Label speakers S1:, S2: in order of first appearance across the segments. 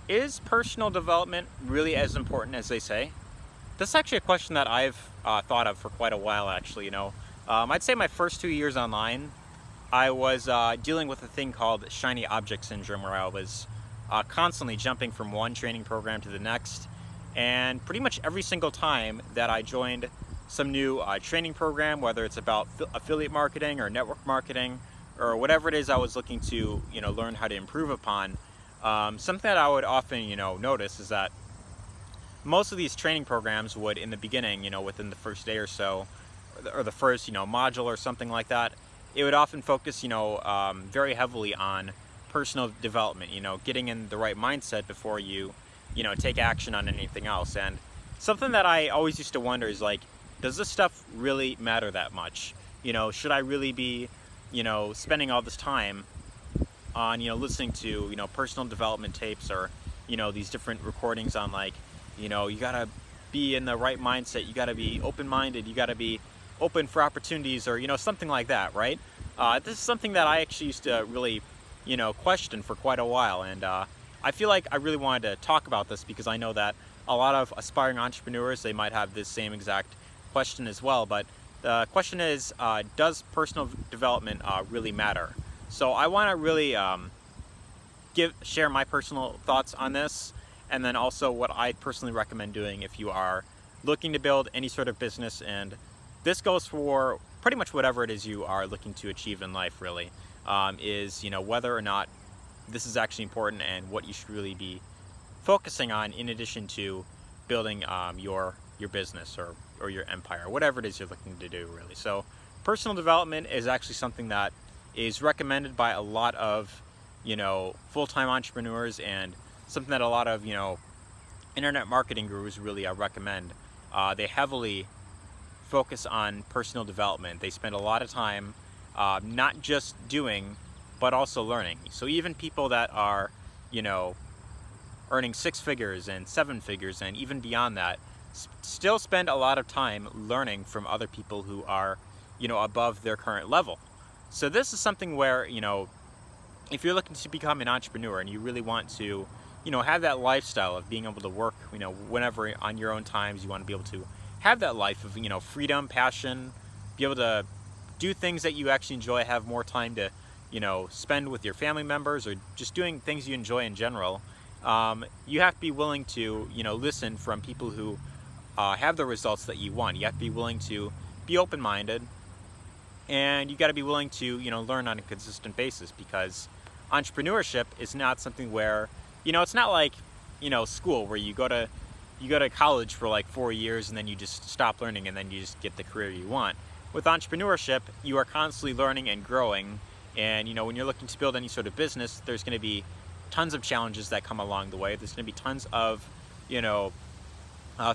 S1: Is personal development really as important as they say? This is actually a question that I've thought of for quite a while, actually. I'd say my first 2 years online, I was dealing with a thing called shiny object syndrome, where I was constantly jumping from one training program to the next. And pretty much every single time that I joined some new training program, whether it's about affiliate marketing or network marketing or whatever it is I was looking to, learn how to improve upon, something that I would often, notice is that most of these training programs would, in the beginning, within the first day or so, or the first, module or something like that, it would often focus, very heavily on personal development, getting in the right mindset before you, take action on anything else. And something that I always used to wonder is like, does this stuff really matter that much? Should I really be, spending all this time on, listening to, personal development tapes or, these different recordings on like, you gotta be in the right mindset, you gotta be open-minded, you gotta be open for opportunities, or something like that, right? This is something that I actually used to really, question for quite a while, and I feel like I really wanted to talk about this because I know that a lot of aspiring entrepreneurs, they might have this same exact question as well. But the question is, does personal development really matter? So I want to really share my personal thoughts on this, and then also what I personally recommend doing if you are looking to build any sort of business. And this goes for pretty much whatever it is you are looking to achieve in life, really, is whether or not this is actually important and what you should really be focusing on in addition to building your business or your empire, whatever it is you're looking to do, really. So personal development is actually something that is recommended by a lot of full-time entrepreneurs, and something that a lot of internet marketing gurus really recommend. They heavily focus on personal development. They spend a lot of time not just doing but also learning. So even people that are earning six figures and seven figures and even beyond that still spend a lot of time learning from other people who are above their current level. So this is something where if you're looking to become an entrepreneur and you really want to have that lifestyle of being able to work whenever on your own times, you want to be able to have that life of freedom, passion, be able to do things that you actually enjoy, have more time to spend with your family members, or just doing things you enjoy in general. You have to be willing to listen from people who have the results that you want. You have to be willing to be open-minded, and you got to be willing to learn on a consistent basis, because entrepreneurship is not something where it's not like school, where you go to college for like 4 years and then you just stop learning and then you just get the career you want. With entrepreneurship, you are constantly learning and growing, and when you're looking to build any sort of business, there's going to be tons of challenges that come along the way. There's going to be tons of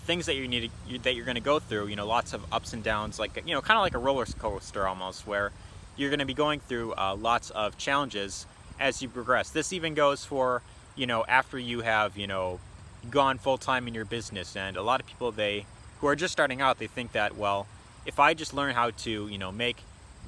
S1: things that you're going to go through. Lots of ups and downs, like kind of like a roller coaster almost, where you're going to be going through lots of challenges as you progress. This even goes for after you have gone full time in your business. And a lot of people, who are just starting out, they think that, well, if I just learn how to make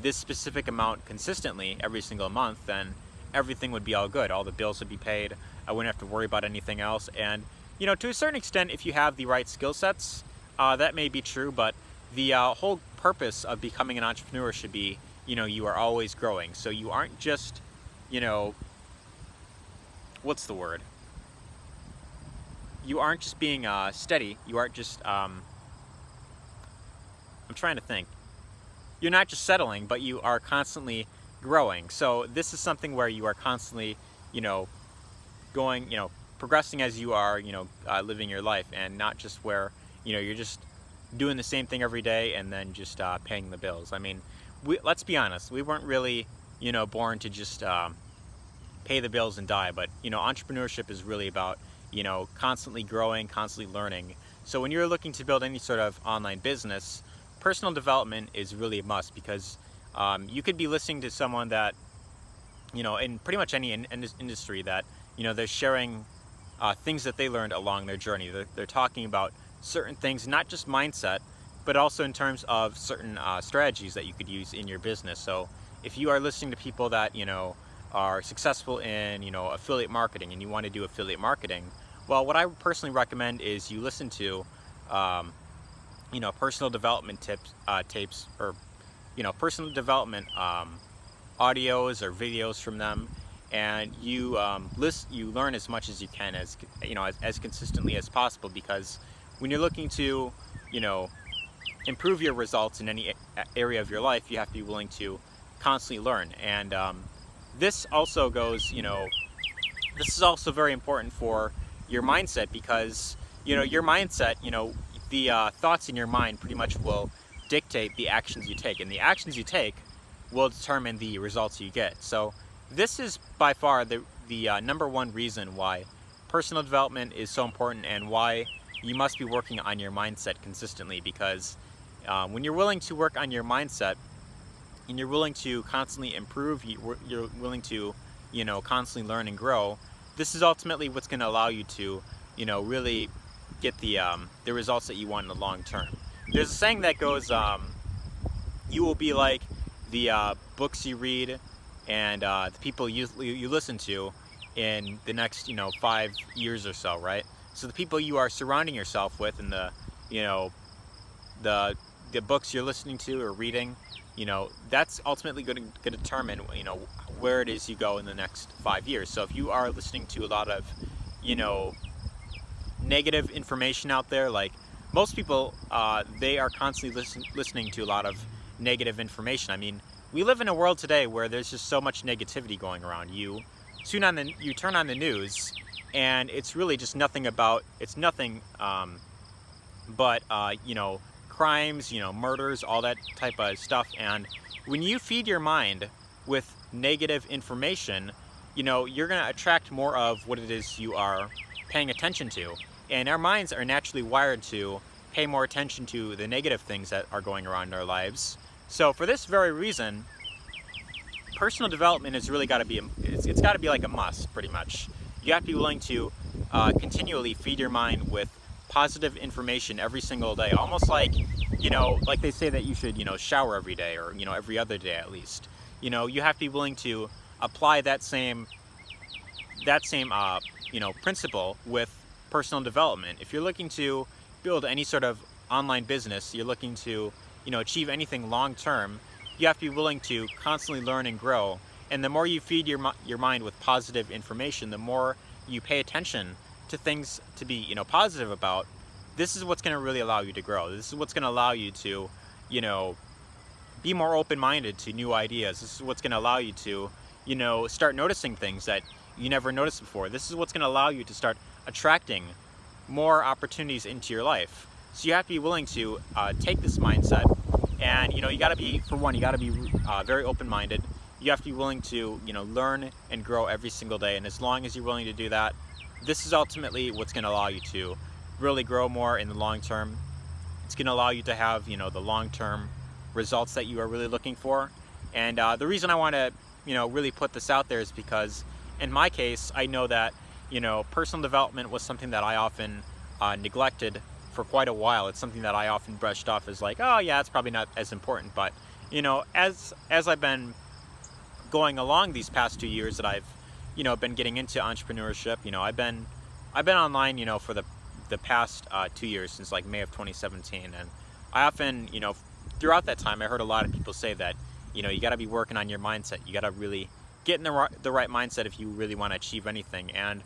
S1: this specific amount consistently every single month, then everything would be all good. All the bills would be paid. I wouldn't have to worry about anything else. And to a certain extent, if you have the right skill sets, that may be true. But the whole purpose of becoming an entrepreneur should be, you are always growing. So you aren't just, what's the word? You aren't just being steady. You aren't just, I'm trying to think. You're not just settling, but you are constantly growing. So this is something where you are constantly, going, progressing as you are, living your life, and not just where, you're just doing the same thing every day and then just paying the bills. I mean, let's be honest, we weren't really, born to just pay the bills and die, but, entrepreneurship is really about, constantly growing, constantly learning. So when you're looking to build any sort of online business, personal development is really a must, because you could be listening to someone that, in pretty much any industry, that, they're sharing things that they learned along their journey. They're talking about certain things, not just mindset, but also in terms of certain strategies that you could use in your business. So if you are listening to people that, are successful in, affiliate marketing and you want to do affiliate marketing, well, what I would personally recommend is you listen to, personal development tapes, or, personal development audios or videos from them, and you you learn as much as you can, as consistently as possible, because when you're looking to, improve your results in any area of your life, you have to be willing to constantly learn. And this also goes, this is also very important for your mindset, because, your mindset, the thoughts in your mind pretty much will dictate the actions you take, and the actions you take will determine the results you get. So this is by far the number one reason why personal development is so important, and why you must be working on your mindset consistently, because when you're willing to work on your mindset and you're willing to constantly improve, you're willing to, constantly learn and grow, this is ultimately what's going to allow you to, really get the results that you want in the long term. There's a saying that goes, you will be like the books you read and the people you listen to in the next 5 years or so, right? So the people you are surrounding yourself with, and the books you're listening to or reading, that's ultimately going to determine where it is you go in the next 5 years. So if you are listening to a lot of negative information out there, like most people, they are constantly listening to a lot of negative information. I mean, we live in a world today where there's just so much negativity going around. You turn on the news, and it's really just nothing but crimes, murders, all that type of stuff. And when you feed your mind with negative information, you're going to attract more of what it is you are paying attention to. And our minds are naturally wired to pay more attention to the negative things that are going around in our lives. So for this very reason, personal development has really got to be, it's got to be like a must, pretty much. You have to be willing to continually feed your mind with positive information every single day, almost like, like they say that you should, shower every day, or, every other day at least. You have to be willing to apply that same principle with personal development. If you're looking to build any sort of online business, you're looking to, achieve anything long term, you have to be willing to constantly learn and grow. And the more you feed your mind with positive information, the more you pay attention to things to be, positive about, this is what's going to really allow you to grow. This is what's going to allow you to, be more open-minded to new ideas. This is what's going to allow you to, start noticing things that you never noticed before. This is what's going to allow you to start attracting more opportunities into your life. So you have to be willing to take this mindset, and you got to be, for one, you got to be very open-minded. You have to be willing to, learn and grow every single day. And as long as you're willing to do that, this is ultimately what's going to allow you to really grow more in the long term. It's going to allow you to have, the long-term results that you are really looking for. And the reason I want to, really put this out there is because in my case, I know that, personal development was something that I often neglected for quite a while. It's something that I often brushed off as like, oh yeah, it's probably not as important. But, as I've been going along these past 2 years that I've, been getting into entrepreneurship, I've been online, for the past 2 years, since like May of 2017. And I often, throughout that time, I heard a lot of people say that, you got to be working on your mindset. You got to really get in the right mindset if you really want to achieve anything. And,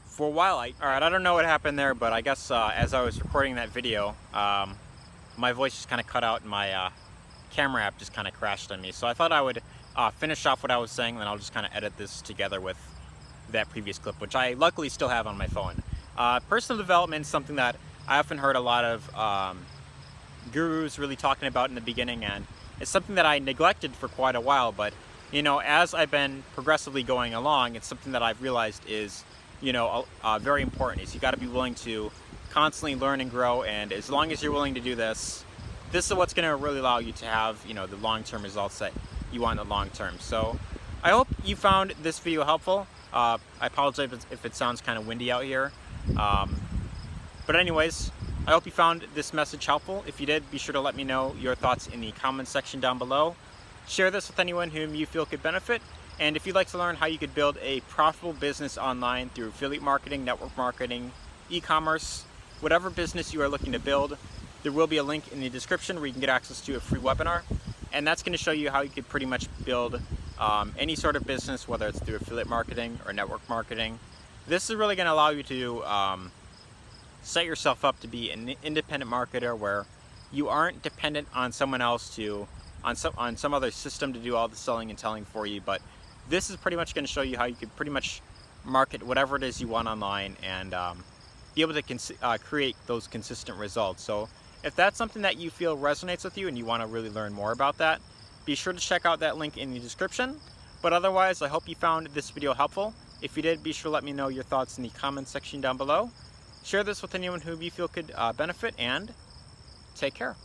S1: for a while, all right, I don't know what happened there, but I guess as I was recording that video, my voice just kind of cut out, and my camera app just kind of crashed on me. So I thought I would finish off what I was saying, then I'll just kind of edit this together with that previous clip, which I luckily still have on my phone. Personal development is something that I often heard a lot of gurus really talking about in the beginning, and it's something that I neglected for quite a while. But as I've been progressively going along, it's something that I've realized is very important. Is you got to be willing to constantly learn and grow, and as long as you're willing to do this, this is what's going to really allow you to have the long-term results that you want in the long term. So I hope you found this video helpful. I apologize if it sounds kind of windy out here. But anyways, I hope you found this message helpful. If you did, be sure to let me know your thoughts in the comments section down below. Share this with anyone whom you feel could benefit. And if you'd like to learn how you could build a profitable business online through affiliate marketing, network marketing, e-commerce, whatever business you are looking to build, there will be a link in the description where you can get access to a free webinar. And that's going to show you how you could pretty much build any sort of business, whether it's through affiliate marketing or network marketing. This is really going to allow you to set yourself up to be an independent marketer where you aren't dependent on someone else on some other system to do all the selling and telling for you. But this is pretty much going to show you how you could pretty much market whatever it is you want online and be able to create those consistent results. So if that's something that you feel resonates with you and you want to really learn more about that, be sure to check out that link in the description. But otherwise, I hope you found this video helpful. If you did, be sure to let me know your thoughts in the comments section down below. Share this with anyone who you feel could benefit, and take care.